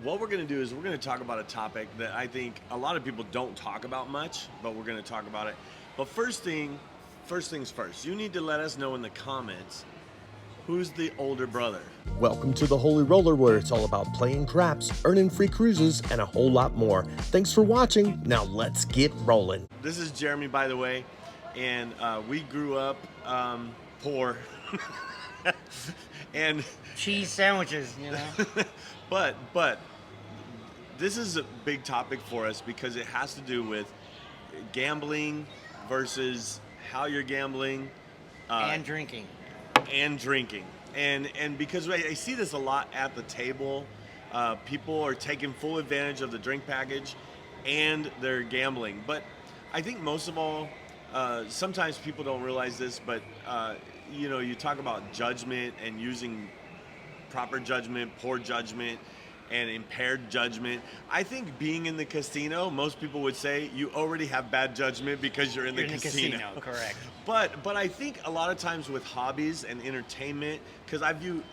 what we're going to do is we're going to talk about a topic that I think a lot of people don't talk about much, but we're going to talk about it. But first things first, you need to let us know in the comments who's the older brother. Welcome to the Holy Roller, where it's all about playing craps, earning free cruises, and a whole lot more. Thanks for watching. Now let's get rolling. This is Jeremy, by the way, and we grew up poor. And cheese sandwiches, but this is a big topic for us because it has to do with gambling versus how you're gambling and drinking and because I see this a lot at the table. People are taking full advantage of the drink package and they're gambling, but I think most of all, sometimes people don't realize this, but you talk about judgment and using proper judgment, poor judgment, and impaired judgment. I think being in the casino, most people would say you already have bad judgment because you're in the casino. Correct. But I think a lot of times with hobbies and entertainment, because I view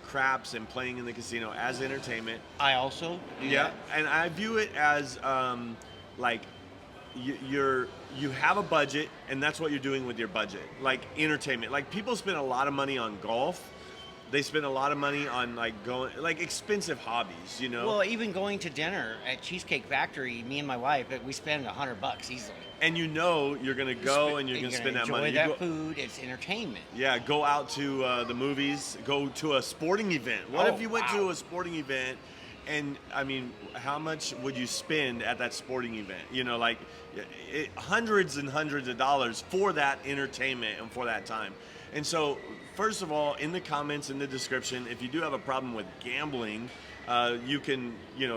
craps and playing in the casino as entertainment. I also do that. And I view it as like you have a budget, and that's what you're doing with your budget. Like entertainment. Like people spend a lot of money on golf. They spend a lot of money on going expensive hobbies, Well, even going to dinner at Cheesecake Factory, me and my wife, we spend $100 easily. And you're gonna go and you're gonna spend that money. Enjoy that food. It's entertainment. Yeah, go out to the movies. Go to a sporting event. What if you went to a sporting event? And I mean, how much would you spend at that sporting event? Hundreds and hundreds of dollars for that entertainment and for that time. And so, first of all, in the comments, in the description, if you do have a problem with gambling, you can,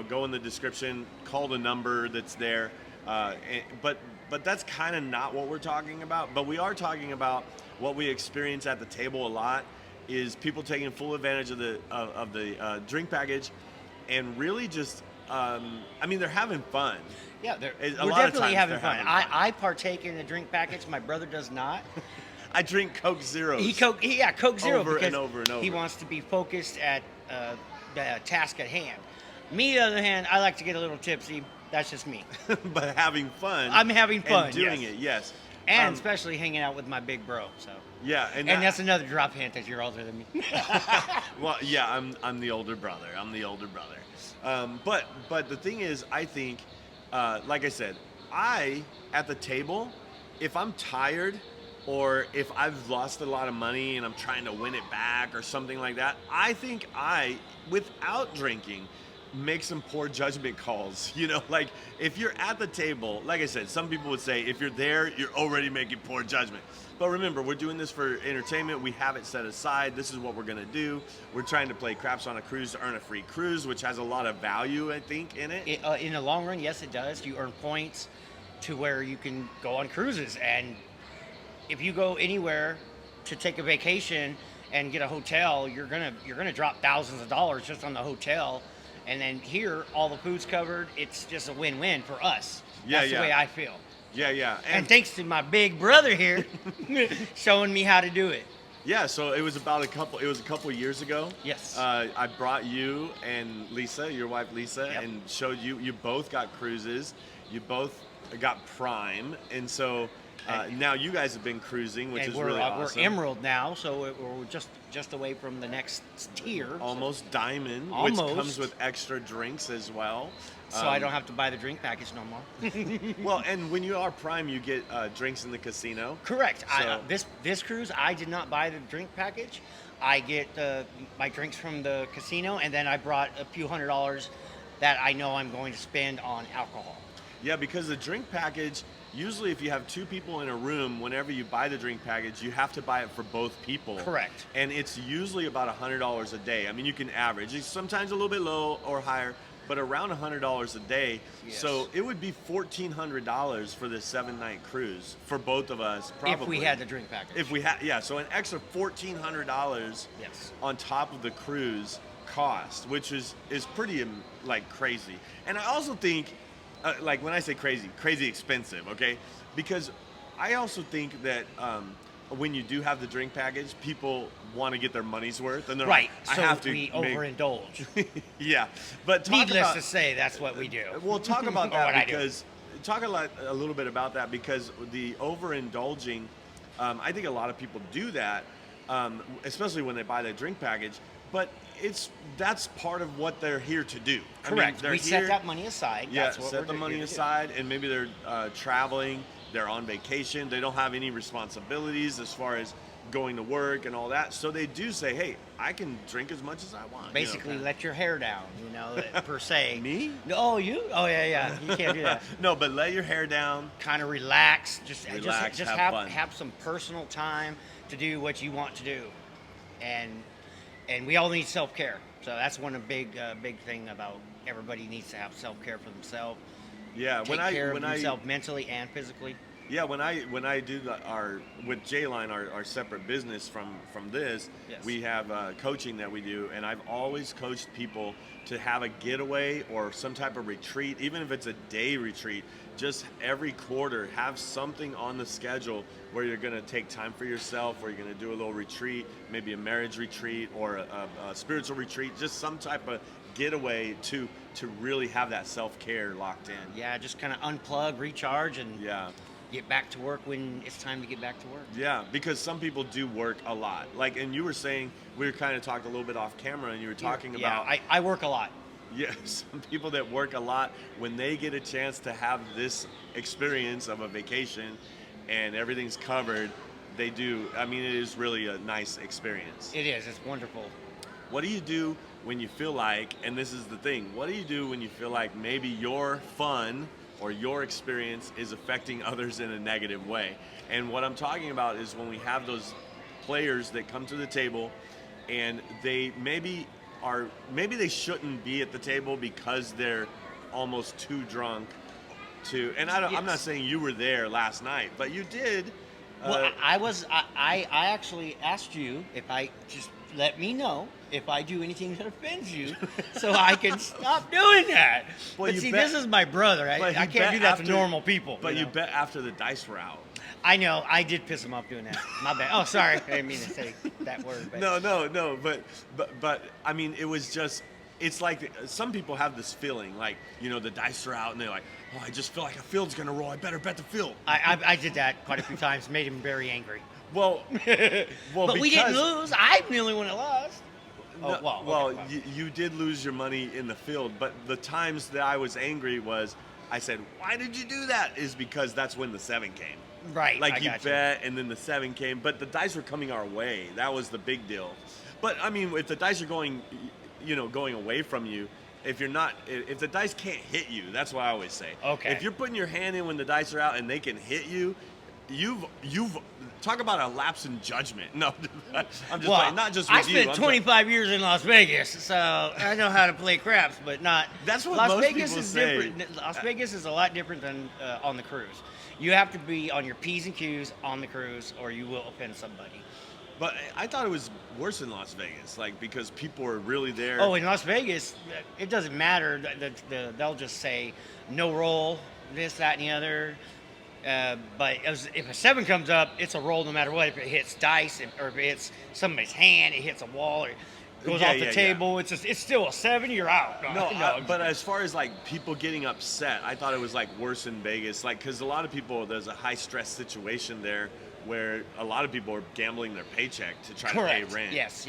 go in the description, call the number that's there. But that's kind of not what we're talking about. But we are talking about what we experience at the table a lot is people taking full advantage of the drink package. And really just, they're having fun. Yeah, we're definitely having fun. I partake in the drink package. My brother does not. I drink Coke Zeros. Coke Zero over because and over and over. He wants to be focused at the task at hand. Me, on the other hand, I like to get a little tipsy. That's just me. But having fun. I'm having fun. And doing it, yes. And especially hanging out with my big bro. So. Yeah, and that's another drop hint that you're older than me. Well, yeah, I'm the older brother. But the thing is, I think, like I said, at the table, if I'm tired or if I've lost a lot of money and I'm trying to win it back or something like that, I think without drinking, make some poor judgment calls. If you're at the table, like I said, some people would say if you're there, you're already making poor judgment. But remember, we're doing this for entertainment. We have it set aside. This is what we're going to do. We're trying to play craps on a cruise to earn a free cruise, which has a lot of value, I think, in it. In the long run, yes, it does. You earn points to where you can go on cruises. And if you go anywhere to take a vacation and get a hotel, you're gonna drop thousands of dollars just on the hotel. And then here, all the food's covered. It's just a win-win for us. That's the way I feel. Yeah. And thanks to my big brother here showing me how to do it. Yeah, so it was a couple years ago. Yes. I brought you and Lisa, your wife Lisa, and showed you both got cruises. You both got Prime. And so now you guys have been cruising, which is really awesome. We're Emerald now, so we're just away from the next tier. Almost Diamond, which comes with extra drinks as well. So I don't have to buy the drink package no more. Well, and when you are Prime, you get drinks in the casino. Correct. So, this cruise, I did not buy the drink package. I get my drinks from the casino, and then I brought a few $100s that I know I'm going to spend on alcohol. Yeah, because the drink package, usually if you have two people in a room, whenever you buy the drink package, you have to buy it for both people. Correct. And it's usually about $100 a day. I mean, you can average. It's sometimes a little bit low or higher, but around $100 a day. Yes. So it would be $1,400 for this 7-night cruise for both of us, probably. If we had the drink package. So an extra $1,400 on top of the cruise cost, which is pretty crazy. And I also think, when I say crazy expensive, okay? Because I also think that when you do have the drink package, people want to get their money's worth, and they're Right. like, So I have to we make- overindulge. Yeah, but talk Needless about, to say, that's what we do. Well, talk about Or what that I do. because talk a little bit about that because the overindulging, I think a lot of people do that, especially when they buy the drink package. But that's part of what they're here to do. Correct. They're We set here- that money aside. Yeah, That's what set we're the money here to do. aside, and maybe they're traveling, they're on vacation, they don't have any responsibilities as far as going to work and all that. So they do say, hey, I can drink as much as I want. Basically, let your hair down, per se. Me? No, you? Oh, yeah. You can't do that. No, but let your hair down. Kind of relax. Just Relax, just have fun. have some personal time to do what you want to do. And we all need self-care. So that's one big thing about everybody needs to have self-care for themselves. Yeah, Take care of themselves mentally and physically. Yeah, when I do with J-Line, our separate business from this, Yes. we have coaching that we do, and I've always coached people to have a getaway or some type of retreat, even if it's a day retreat. Just every quarter, have something on the schedule where you're going to take time for yourself, where you're going to do a little retreat, maybe a marriage retreat or a spiritual retreat, just some type of getaway to really have that self-care locked in. Yeah, just kind of unplug, recharge, and Yeah. get back to work when it's time to get back to work. Yeah, because some people do work a lot. Like, and you were saying, we were kind of talking a little bit off camera, and you were talking about, I work a lot. yeah, some people that work a lot, when they get a chance to have this experience of a vacation and everything's covered, they do. I mean, it is really a nice experience. It is. It's wonderful. What do you do when you feel like, and this is the thing, what do you do when you feel like maybe your fun or your experience is affecting others in a negative way? And what I'm talking about is when we have those players that come to the table and they maybe they shouldn't be at the table because they're almost too drunk to, and I'm not saying you were there last night, but you did. Well, I actually asked you if I just let me know if I do anything that offends you, so I can stop doing that. Well, but you see, bet- this is my brother. but I you can't bet do that to after- normal people. But you know? bet after the dice were out. I know. I did piss him off doing that. My bad. Oh, sorry. I didn't mean to say that word. But. No. But I mean, it was just. It's like some people have this feeling, like, the dice are out, and they're like, oh, I just feel like a field's gonna roll. I better bet the field. I did that quite a few times. Made him very angry. Well, But we didn't lose. I'm the only one that lost. No, Oh, well, okay. you did lose your money in the field, but the times that I was angry was, I said, why did you do that? Is because that's when the 7 came. Right. Like I you got bet, and then the 7 came, but the dice were coming our way. That was the big deal. But I mean, if the dice are going away from you, if the dice can't hit you, that's what I always say. Okay. If you're putting your hand in when the dice are out and they can hit you, you've talk about a lapse in judgment. No, I'm just playing. Not just with I spent 25 years in Las Vegas, so I know how to play craps, but not. That's what Las most Vegas people is say. different. Las Vegas is a lot different than on the cruise. You have to be on your P's and Q's on the cruise, or you will offend somebody. But I thought it was worse in Las Vegas, like because people were really there. Oh, in Las Vegas, it doesn't matter. They'll just say no roll, this, that, and the other. But if a 7 comes up, it's a roll no matter what. If it hits dice, or if it hits somebody's hand, it hits a wall, or it goes off the table. It's still a 7. You're out. But as far as like people getting upset, I thought it was like worse in Vegas, like because a lot of people, there's a high stress situation there where a lot of people are gambling their paycheck to try Correct. to pay rent. Yes.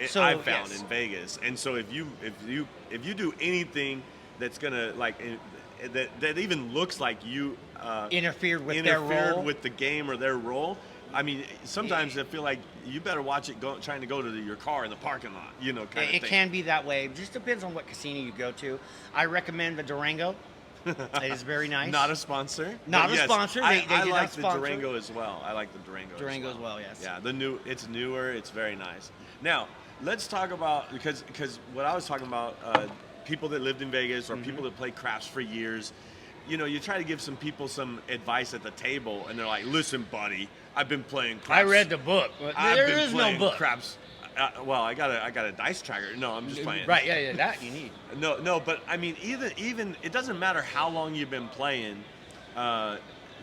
So I found in Vegas, and so if you do anything that's gonna like that even looks like you interfered with their role, with the game or their role. I mean, sometimes I feel like you better watch it trying to go to your car in the parking lot, kind of thing. It can be that way. It just depends on what casino you go to. I recommend the Durango. It is very nice. Not a sponsor. Not but a yes, sponsor. They I did like not the sponsor. Durango as well. I like the Durango. Durango as well. Yes. Yeah, it's newer. It's very nice. Now let's talk about because what I was talking about, people that lived in Vegas or people that played craps for years. You try to give some people some advice at the table, and they're like, "Listen, buddy, I've been playing craps. I read the book. There is no book. Craps. Well, I got a dice tracker. No, I'm just playing. Right? Yeah. That you need. No, but I mean, even it doesn't matter how long you've been playing.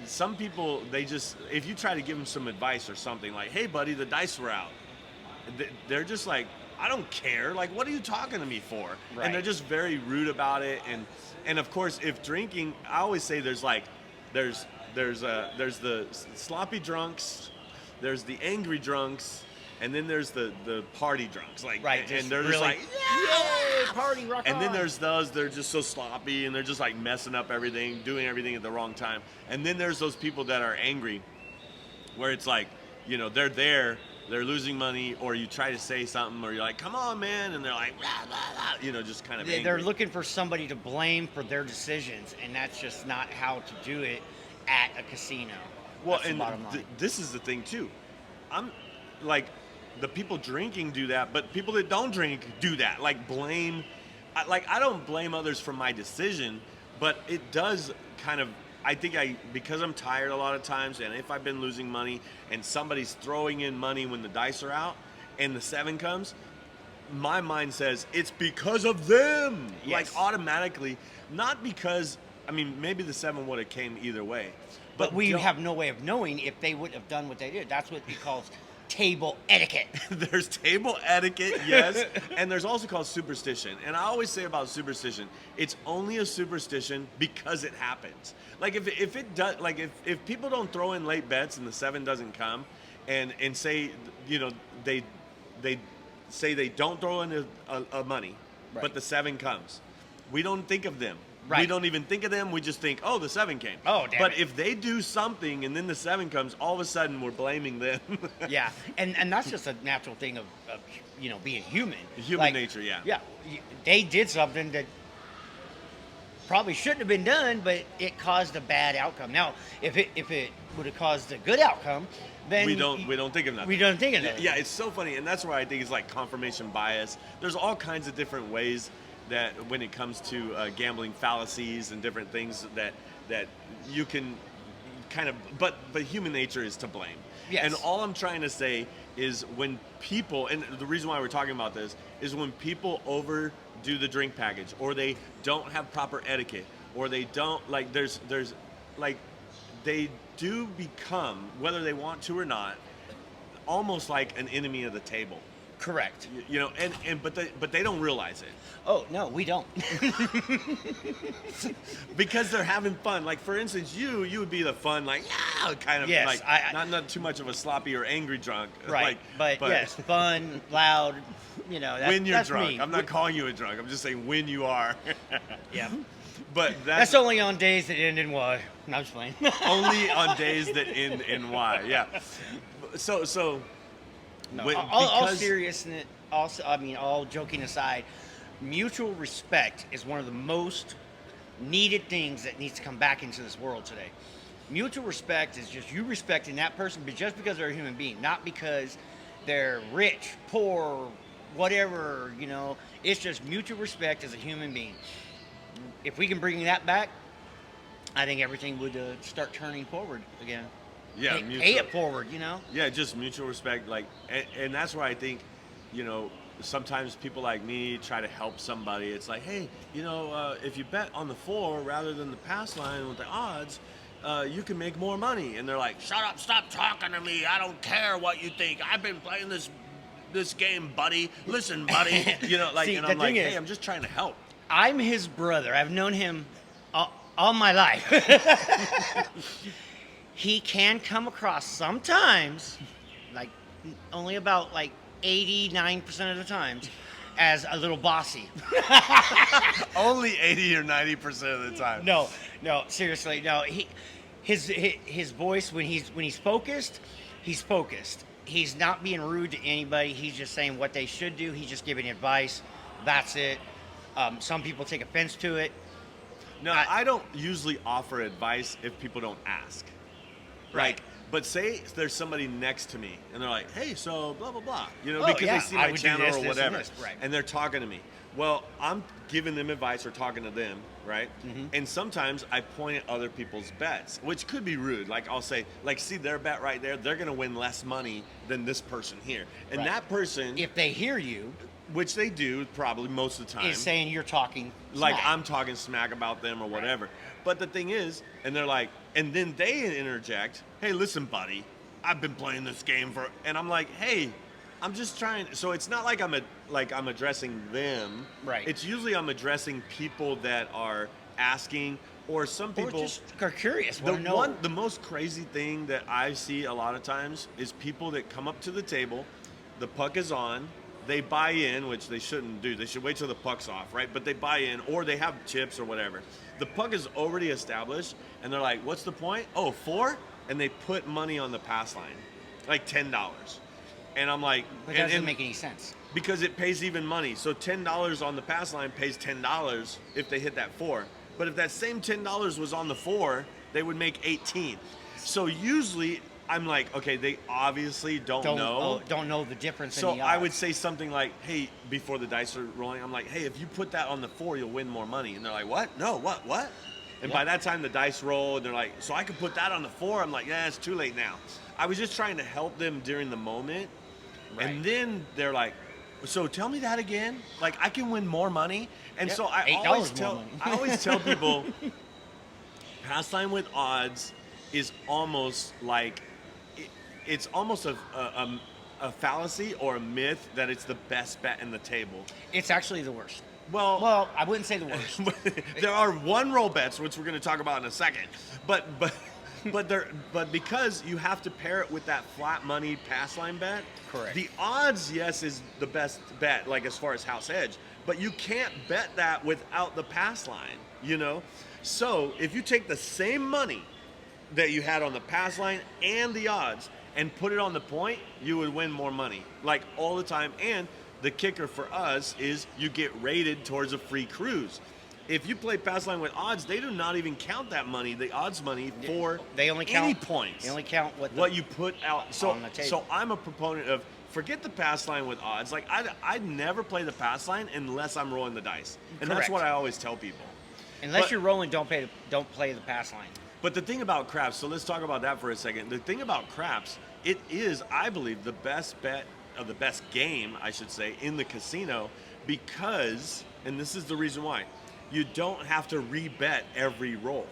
some people, they just, if you try to give them some advice or something like, hey buddy, the dice were out, they're just like, I don't care. Like, what are you talking to me for? Right. And they're just very rude about it. And of course, if drinking, I always say there's the sloppy drunks, there's the angry drunks, and then there's the party drunks. Like, Right, and they're really, just like, yay, party, rock and then on. there's those, they're just so sloppy and they're just like messing up everything, doing everything at the wrong time. And then there's those people that are angry, where it's like, you know, they're losing money, or you try to say something, or you're like, come on, man, and they're like, blah, blah, blah, you know, just kind of angry. They're looking for somebody to blame for their decisions, and that's just not how to do it at a casino. Well, That's the and bottom line. this is the thing too. I'm like, the people drinking do that, but people that don't drink do that. Like, blame. I don't blame others for my decision, but it does kind of. I think because I'm tired a lot of times, and if I've been losing money, and somebody's throwing in money when the dice are out, and the 7 comes, my mind says it's because of them. Yes. Like, automatically, not because. I mean, maybe the 7 would have came either way. But we don't- have no way of knowing if they would have done what they did. That's what he calls table etiquette. There's table etiquette, yes, and there's also called superstition. And I always say about superstition, it's only a superstition because it happens. Like, if it does, like if people don't throw in late bets and the 7 doesn't come, and say, you know, they say they don't throw in a money, Right. but the 7 comes, we don't think of them. Right. We don't even think of them. We just think, oh, the 7 came. Oh, damn But it. if they do something and then the 7 comes, all of a sudden we're blaming them. Yeah, and that's just a natural thing of you know, being human. Human nature, yeah. Yeah, they did something that probably shouldn't have been done, but it caused a bad outcome. Now, if it would have caused a good outcome, then we don't think of nothing. We don't think of that. Yeah, it's so funny, and that's why I think it's like confirmation bias. There's all kinds of different ways that when it comes to gambling fallacies and different things that you can kind of, but human nature is to blame. Yes. And all I'm trying to say is, when people, and the reason why we're talking about this is when people overdo the drink package, or they don't have proper etiquette, or they don't, like, there's like, they do become, whether they want to or not, almost like an enemy of the table. Correct. You know, but they don't realize it Oh no, we don't. because they're having fun. Like, for instance, you would be the fun, like, yeah, kind of, Yes, like, not too much of a sloppy or angry drunk, Right, Like, but yes, fun, loud. You know, when you're that's drunk. me. I'm not calling you a drunk. I'm just saying when you are. Yeah, But that's only on days that end in Y. No, I'm just playing. only on days that end in Y. Yeah. So. No, when- all because- seriousness, also, I mean, all joking aside, mutual respect is one of the most needed things that needs to come back into this world today. Mutual respect is just you respecting that person, but just because they're a human being, not because they're rich, poor, whatever. You know, it's just mutual respect as a human being. If we can bring that back, I think everything would start turning forward again. Yeah, pay it forward. You know. Yeah, just mutual respect. Like, and that's where I think, you know, sometimes people like me try to help somebody. It's like, hey, you know, if you bet on the 4 rather than the pass line with the odds, you can make more money. And they're like, shut up, stop talking to me. I don't care what you think. I've been playing this game, buddy. Listen, buddy. You know, like, See, and the I'm like, thing hey, is- I'm just trying to help. I'm his brother. I've known him all my life. He can come across sometimes, like only about like 89% of the times, as a little bossy. Only 80 or 90% of the time. No, seriously, no. His voice when he's focused, he's focused. He's not being rude to anybody. He's just saying what they should do. He's just giving advice. That's it. Some people take offense to it. No, I don't usually offer advice if people don't ask. Right. Like, but say there's somebody next to me and they're like, hey, so blah, blah, blah. You know, Oh, because yeah, they see I my would do channel this, or this, and whatever. this, right. And they're talking to me. Well, I'm giving them advice or talking to them, right? Mm-hmm. And sometimes I point at other people's bets, which could be rude. Like, I'll say, like, see their bet right there? They're going to win less money than this person here. And Right. that person... If they hear you, which they do probably most of the time. Is saying you're talking Like smack. I'm talking smack about them or whatever. But the thing is, and they're like, and then they interject, hey, listen, buddy, I've been playing this game for, and I'm like, hey, I'm just trying. So it's not like I'm addressing them. Right. It's usually I'm addressing people that are asking, or some Or people. just are curious. Want to know. The most crazy thing that I see a lot of times is people that come up to the table, the puck is on, they buy in, which they shouldn't do. They should wait till the puck's off, right? But they buy in, or they have chips or whatever. The puck is already established, and they're like, what's the point? Oh, 4? And they put money on the pass line, like $10. And I'm like, But that doesn't make any sense. because it pays even money. So $10 on the pass line pays $10 if they hit that 4. But if that same $10 was on the 4, they would make 18. So usually I'm like, okay, they obviously don't know. Don't know the difference So in the I odds. would say something like, hey, before the dice are rolling, I'm like, hey, if you put that on the 4, you'll win more money. And they're like, what? No, what? And by that time the dice roll, and they're like, so I could put that on the 4? I'm like, yeah, it's too late now. I was just trying to help them during the moment. Right. And then they're like, so tell me that again. Like, I can win more money. And Yep, so I $8 always more tell money. I always tell people pass line with odds is almost like it's almost a fallacy or a myth that it's the best bet in the table. It's actually the worst. Well, Well, I wouldn't say the worst. there are one roll bets, which we're going to talk about in a second. But because you have to pair it with that flat money pass line bet. Correct. The odds, yes, is the best bet, like as far as house edge. But you can't bet that without the pass line, you know? So if you take the same money that you had on the pass line and the odds and put it on the point, you would win more money, like all the time. And the kicker for us is you get rated towards a free cruise. If you play pass line with odds, they do not even count that money, the odds money, for They only count any points. They only count what you put out. So, on the table. so I'm a proponent of forget the pass line with odds. Like I'd never play the pass line unless I'm rolling the dice, and that's Correct. what I always tell people. Unless But- you're rolling, don't play the pass line. But the thing about craps, so let's talk about that for a second. The thing about craps, it is, I believe, the best bet of the best game, I should say, in the casino because, and this is the reason why, you don't have to rebet every roll.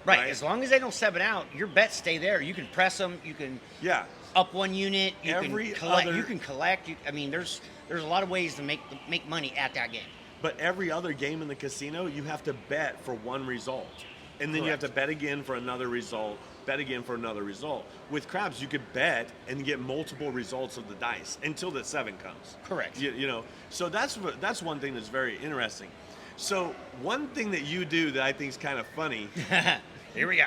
Right. Right. As long as they don't 7 out, your bets stay there. You can press them. You can Yeah. up 1 unit. You Every can collect. other- You can collect. I mean, there's a lot of ways to make money at that game. But every other game in the casino, you have to bet for one result. And then you have to bet again for another result, bet again for another result. With craps, you could bet and get multiple results of the dice until the 7 comes. Correct. You know, so that's one thing that's very interesting. So one thing that you do that I think is kind of funny Here we go.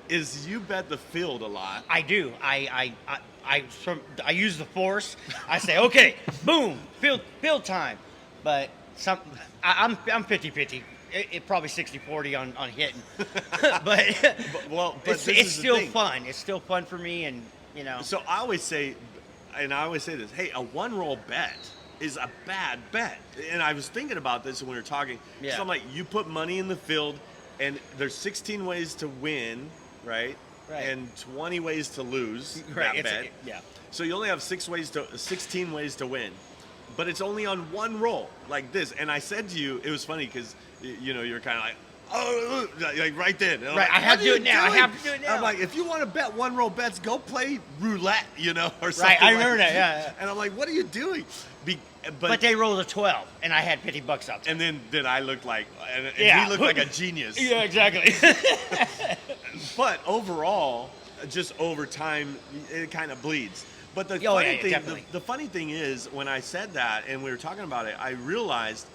is you bet the field a lot. I do. I use the force. I say, okay, boom, field time. But I'm 50-50. It probably 60-40 on hitting. but But this it's is the still thing. fun. It's still fun for me, and you know. So I always say this, hey, a one roll bet is a bad bet. And I was thinking about this when we were talking. Yeah. So I'm like, you put money in the field, and there's 16 ways to win, right? Right. And 20 ways to lose Right, that bet. yeah. So you only have 16 ways to win. But it's only on one roll, like this. And I said to you, it was funny because, you know, you're kind of like, oh, like right then. And I'm Right, like, I have "What to are do it you now. I doing?" have to do it now. I'm like, if you want to bet one roll bets, go play roulette, you know, or something. Right, I like remember that, yeah. And I'm like, what are you doing? But they rolled a 12, and I had $50 out there. And then I looked like, and Yeah. he looked like a genius. Yeah, exactly. But overall, just over time, it kind of bleeds. But the Oh, funny yeah, thing, definitely. the funny thing is, when I said that and we were talking about it, I realized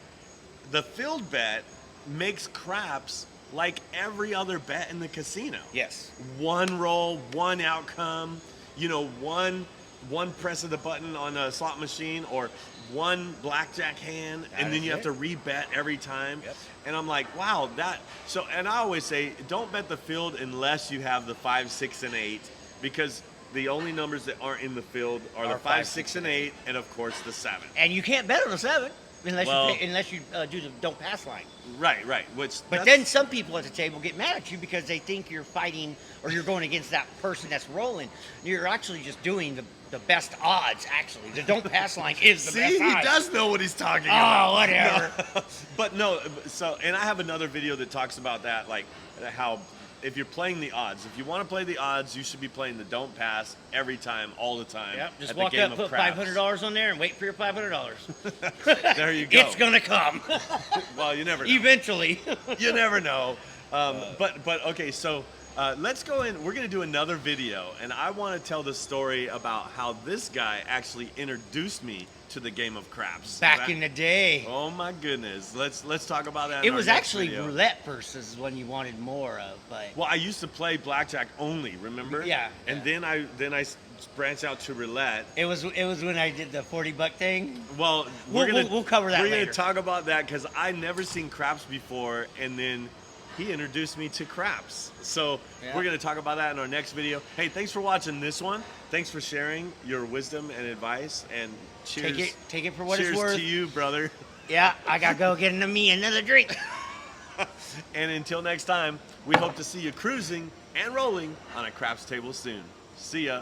the field bet makes craps like every other bet in the casino. Yes. One roll, one outcome, you know, one press of the button on a slot machine, or one blackjack hand, That and then is you have it. to rebet every time. Yep. And I'm like, wow, and I always say, don't bet the field unless you have the 5, 6, and 8, because the only numbers that aren't in the field are the 5, 6, and 8, and of course the 7. And you can't bet on a 7. unless you do the don't pass line. Right. But then some people at the table get mad at you because they think you're fighting or you're going against that person that's rolling. You're actually just doing the best odds, actually. The don't pass line is the best he odds. does know what he's talking about. Oh, whatever. No. But no, so, and I have another video that talks about that, like how if you're playing the odds, if you want to play the odds, you should be playing the don't pass every time, all the time. Yep, just at the walk game up, of put craps. $500 on there, and wait for your $500. There you go. It's gonna come Well, you never know. eventually. You never know. But okay, so let's go in. We're gonna do another video, and I want to tell the story about how this guy actually introduced me to the game of craps. Back in the day, Oh my goodness. Let's talk about that. it in our was next actually video. roulette versus when you wanted more of, but Well, I used to play blackjack only. Remember? Yeah, And yeah. then I branched out to roulette. it was when I did the $40 thing. Well, We'll cover that We're later. gonna talk about that because I never seen craps before, and then he introduced me to craps. So Yeah. we're gonna talk about that in our next video. Hey, thanks for watching this one. Thanks for sharing your wisdom and advice. And cheers. Take it for what cheers it's worth. to you, brother. Yeah, I gotta go get me another drink. And until next time, we hope to see you cruising and rolling on a craps table soon. See ya.